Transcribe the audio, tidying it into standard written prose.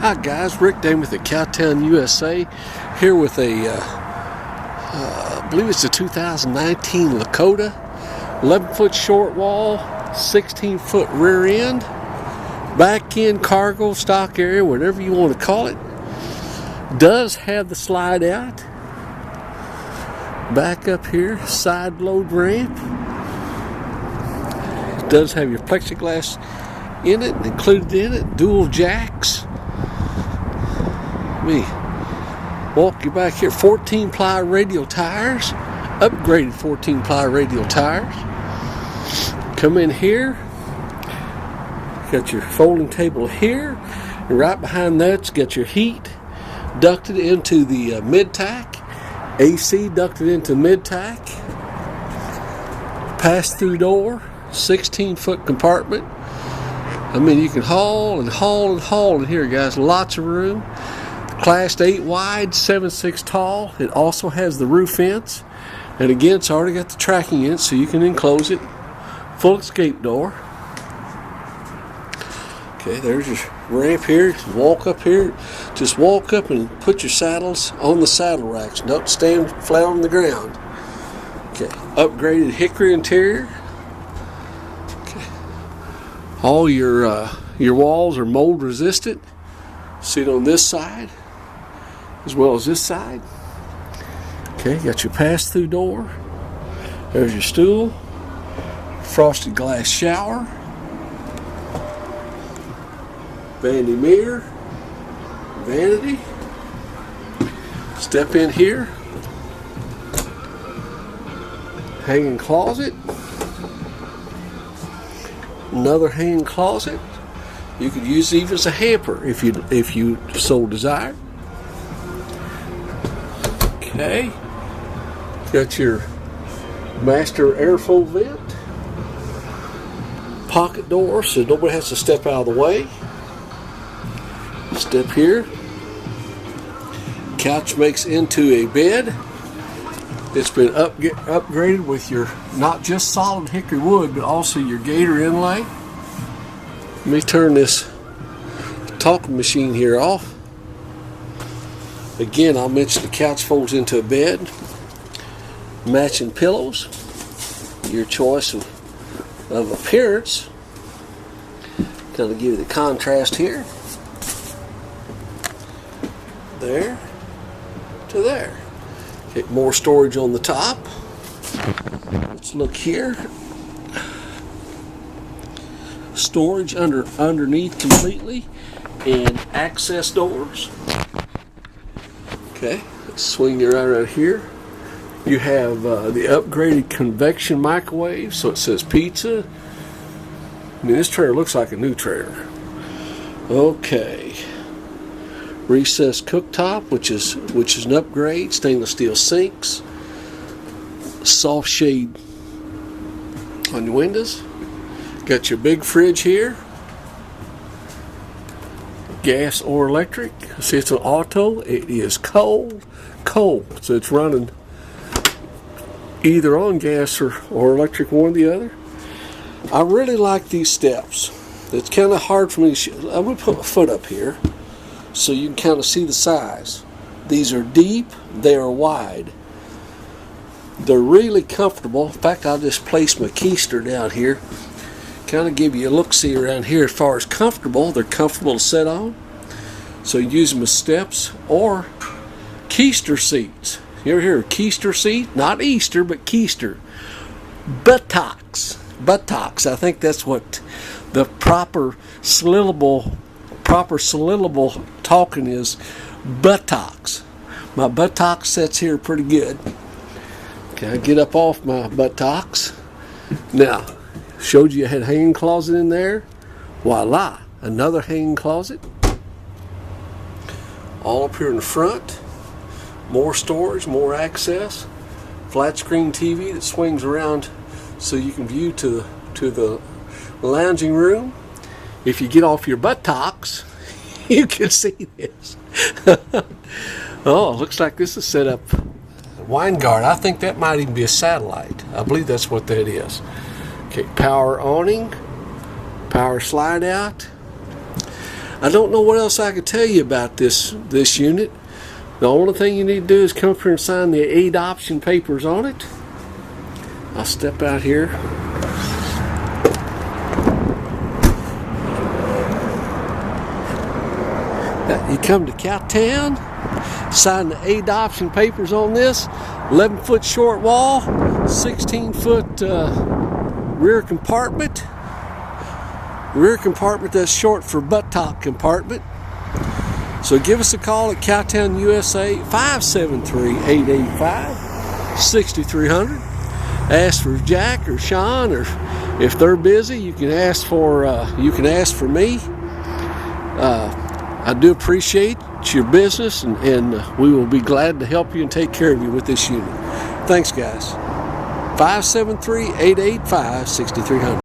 Hi guys, Rick Damon with Cowtown USA here with a, I believe it's a 2019 Lakota, 11-foot short wall, 16-foot rear end, back end cargo stock area, whatever you want to call it. Does have the slide out. Back up here, side load ramp. Does have your plexiglass in it, included in it, dual jacks. Let me walk you back here. 14 ply radial tires, upgraded 14 ply radial tires. Come in here, got your folding table here, and right behind that's got your heat ducted into the mid-tack, AC ducted into mid-tack, pass-through door, 16-foot compartment. I mean, you can haul and haul and haul in here, guys. Lots of room. Class 8 wide, 7'6" tall. It also has the roof vents. And again, it's already got the tracking in it, so you can enclose it. Full escape door. Okay, there's your ramp here. Walk up here. Just walk up and put your saddles on the saddle racks. Don't stand flat on the ground. Okay, upgraded hickory interior. All your walls are mold resistant. See it on this side as well as this side. Okay, got your pass-through door. There's your stool. Frosted glass shower. Vanity mirror. Vanity. Step in here. Hanging closet. Another hanging closet. You could use it even as a hamper if you so desire. Okay. Got your master airflow vent. Pocket door so nobody has to step out of the way. Step here. Couch makes into a bed. It's been upgraded with your not just solid hickory wood, but also your gator inlay. Let me turn this talking machine here off. Again, I'll mention the couch folds into a bed. Matching pillows. Your choice of appearance. Kind of give you the contrast here. There to there. Okay, more storage on the top. Let's look here. Storage underneath completely, and access doors. Okay, let's swing you right around here. You have the upgraded convection microwave, so it says pizza. I mean, this trailer looks like a new trailer. Okay. Recessed cooktop, which is an upgrade. Stainless steel sinks. Soft shade on your windows. Got your big fridge here. Gas or electric. See, it's an auto. It is cold. So it's running either on gas or electric, one or the other. I really like these steps. It's kind of hard for me to I'm going to put my foot up here so you can kind of see the size. These are deep. They are wide. They're really comfortable. In fact, I'll just place my keister down here. Kind of give you a look-see around here as far as comfortable. They're comfortable to sit on. So you use them as steps or keister seats. You ever hear of keister seat? Not Easter, but keister. Buttocks. I think that's what the proper syllable talking is. Buttocks. My buttocks sets here pretty good. Okay, I get up off my buttocks. Now, showed you I had a hanging closet in there. Voila, another hanging closet. All up here in the front. More storage, more access. Flat screen TV that swings around so you can view to the lounging room. If you get off your buttocks, you can see this. Oh, looks like this is set up wine guard. I think that might even be a satellite. I believe that's what that is. Okay, power awning, power slide out. I don't know what else I could tell you about this unit. The only thing you need to do is come up here and sign the adoption papers on it. I'll step out here. You come to Cowtown, sign the adoption papers on this. 11-foot short wall, 16-foot rear compartment. Rear compartment, that's short for butt top compartment. So give us a call at Cowtown USA, 573-885-6300. Ask for Jack or Sean, or if they're busy, you can ask for me. I do appreciate your business, and we will be glad to help you and take care of you with this unit. Thanks, guys. 573-885-6300.